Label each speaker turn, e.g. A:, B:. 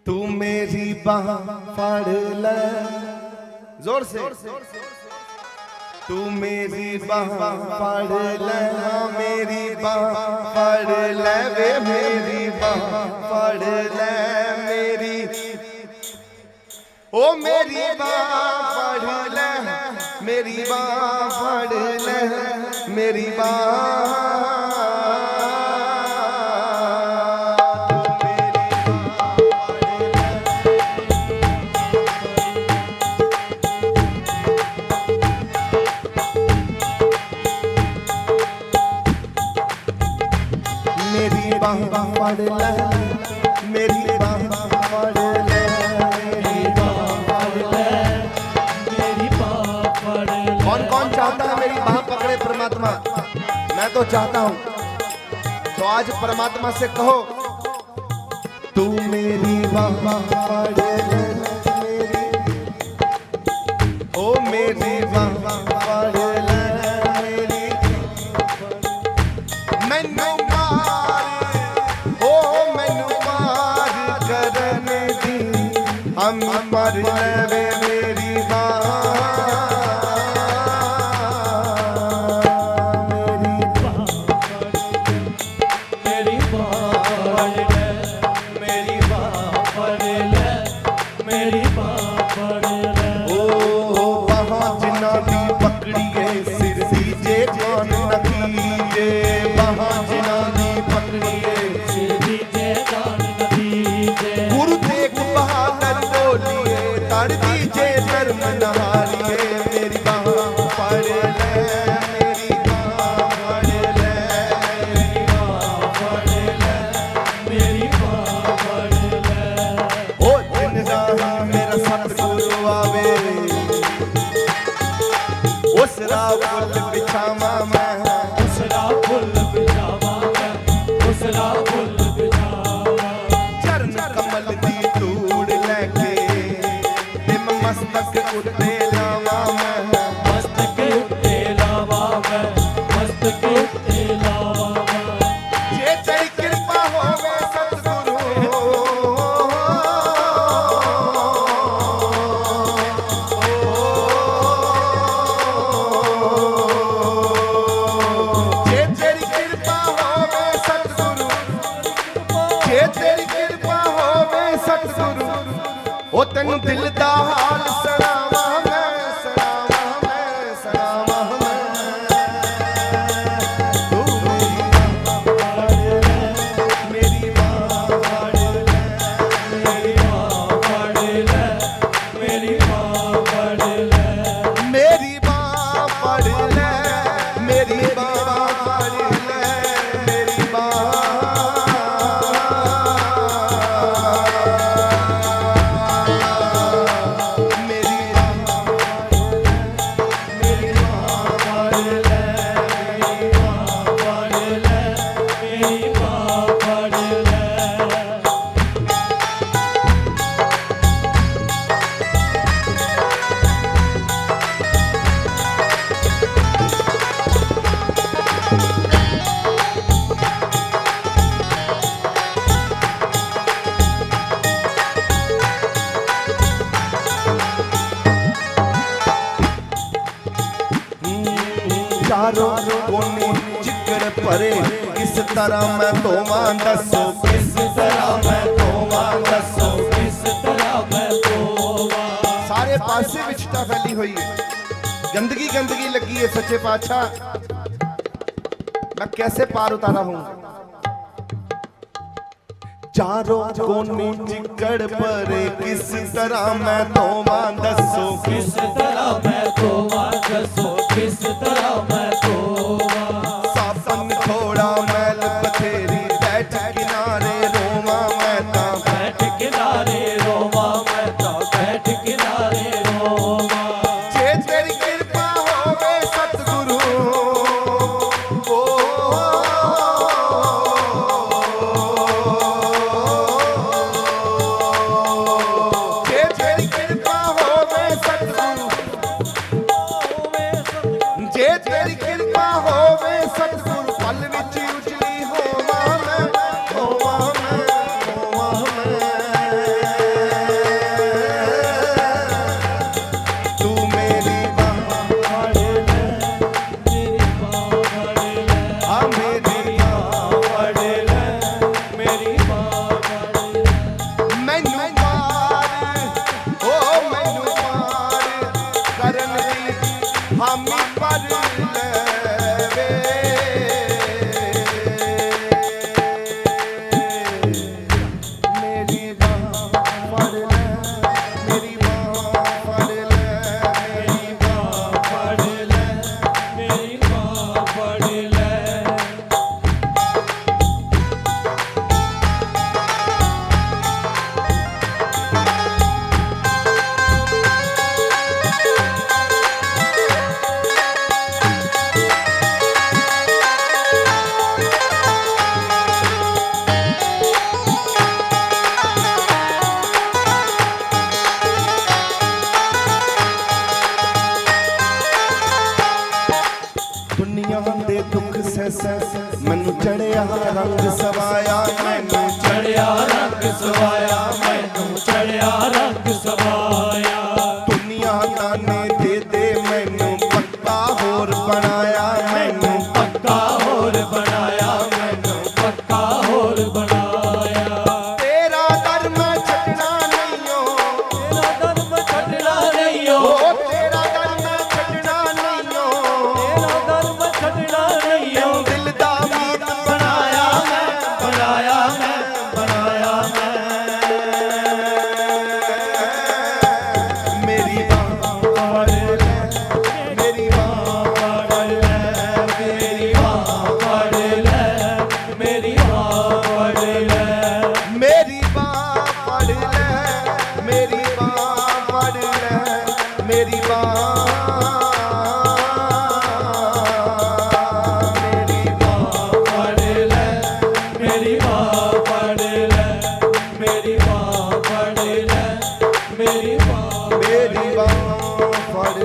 A: तू मेरी बाह फाड़ ले, जोर से। तू मेरी बाह फाड़ ले, मेरी बाह फाड़ ले वे, मेरी बाह फाड़ ले मेरी, ओ मेरी बाह फाड़ ले, मेरी बाह फाड़ ले, मेरी बाह। मेरी बाह फाड़ ले, मेरी बाह फाड़ ले, मेरी बाह फाड़ ले, मेरी बाह फाड़ ले। कौन कौन चाहता है मेरी बाह पकड़े परमात्मा? मैं तो चाहता हूं। तो आज परमात्मा से कहो, तू मेरी बाह फाड़ ले मेरी, ओ मेरी बाह फाड़ ले मेरी, मैनू हम मर ले मेरी बाह, मेरी बाह, मेरी बाह फाड़ ले, मेरी बाह फाड़ ले। ओ बाह जिन्ना दी पकड़ी है सिर दीजे जान न कीजे, बाह जिन्ना दी पकड़ी है सिर दीजे जान न कीजे। गुरु तेग बहादुर बोलिए ताड़ दीजे धर्म नहारिए, मेरी बाह फाड़ ले, मेरी बाह फाड़ ले, मेरी बाह फाड़ ले, मेरी बाह फाड़ ले। ओ दिन राही मेरा सतगुरु आवे, उस राह फुल बिछावा मैं, उस राह फुल बिछावा मैं, उस राह फुल बिछावा। चरण कमल दी धूड़ लेके मस्तक उत्ते लावा मैं, मस्तक उत्ते लावा मैं, मस्तक उत्ते लावा मैं। जे तेरी कृपा होवे सतगुरु, जे तेरी कृपा होवे सतगुरु, जे तेरी कृपा होवे सतगुरु, ओ तेनू दिल दा हाल सनावा मैं, सनावा मैं, सनावा मैं। तू मेरी बाह फाड़ ले, मेरी बाह फाड़ ले, मेरी बाह फाड़ ले, मेरी बाह फाड़ ले, मेरी बाह फाड़ ले, मेरी बाह। चारों कोने जिक्र परे, किस तरह मैं धोवां दसो, किस तरह मैं धोवां दसो, किस तरह मैं धोवां। सारे पासे विचता फैली हुई है, गंदगी गंदगी लगी है। सच्चे पातशाह मैं कैसे पार उतारा हूं? चारों कोने जिक्र परे, किस तरह मैं धोवां दसो, किस तरह मैं धोवां दसो, किस तरह मैं धोवां। साबन थोड़ा मैल बथेरी, बैठ किनारे रोवा मैं ता, बैठ किनारे रोवा मैं ता, बैठ किनारे रोवा। जे तेरी कृपा होवे सतगुरु, ओ जे तेरी कृपा होवे सतगुरु, जे तेरी कृपा होवे ਚੜਿਆ ਰੰਗ ਸਵਾਇਆ ਮੈਨੂੰ
B: ਚੜਿਆ ਰੰਗ ਸਵਾਇਆ ਮੈਨੂੰ ਚੜਿਆ ਰੰਗ ਸਵਾਇਆ
A: ਦੁਨੀਆ ਤਾਨੇ ਦੇ ਦੇ ਮੈਨੂੰ ਪੱਕਾ ਹੋਰ ਬਣਾਇਆ ਮੈਨੂੰ
B: ਪੱਕਾ ਹੋਰ ਬਣਾਇਆ ਮੈਨੂੰ ਪੱਕਾ ਹੋਰ ਬਣਾਇਆ
A: ਤੇਰਾ ਦਰ ਮੈਂ ਛੱਡਣਾ ਨਹੀਂ ਓ
B: ਤੇਰਾ ਧਰਮ ਛੱਡਣਾ ਨਹੀਂ ਓ
A: ਓ ਤੇਰਾ ਦਰ ਮੈਂ ਛੱਡਣਾ ਨਹੀਂ ਓ
B: ਤੇਰਾ ਧਰਮ ਛੱਡਣਾ ਨਹੀਂ ਓ
A: ਦਿਲ ਦਾ ਮੀਤ ਬਣਾਇਆ ਮੈਂ
B: ਬਣਾਇਆ ਮੈਂ ਬਣਾਇਆ
A: ਮੇਰੀ ਬਾਂਹ ਫੜ ਲੈ ਮੇਰੀ ਬਾਂਹ
B: ਫੜ ਲੈ ਮੇਰੀ ਬਾਂਹ ਫੜ ਲੈ ਮੇਰੀ ਬਾਂਹ ਫੜ ਲੈ
A: ਮੇਰੀ ਬਾਂਹ ਫੜ ਲੈ ਮੇਰੀ ਬਾਂਹ ਫੜ ਲੈ ਮੇਰੀ ਬਾਂਹ ਮੇਰੀ ਬਾਂਹ
B: ਫੜ ਲੈ ਮੇਰੀ ਬਾਂਹ ਫੜ ਲੈ ਮੇਰੀ ਬਾਂਹ ਫੜ ਲੈ ਮੇਰੀ ਬਾਂਹ
A: ਮੇਰੀ ਬਾਂਹ ਫੜ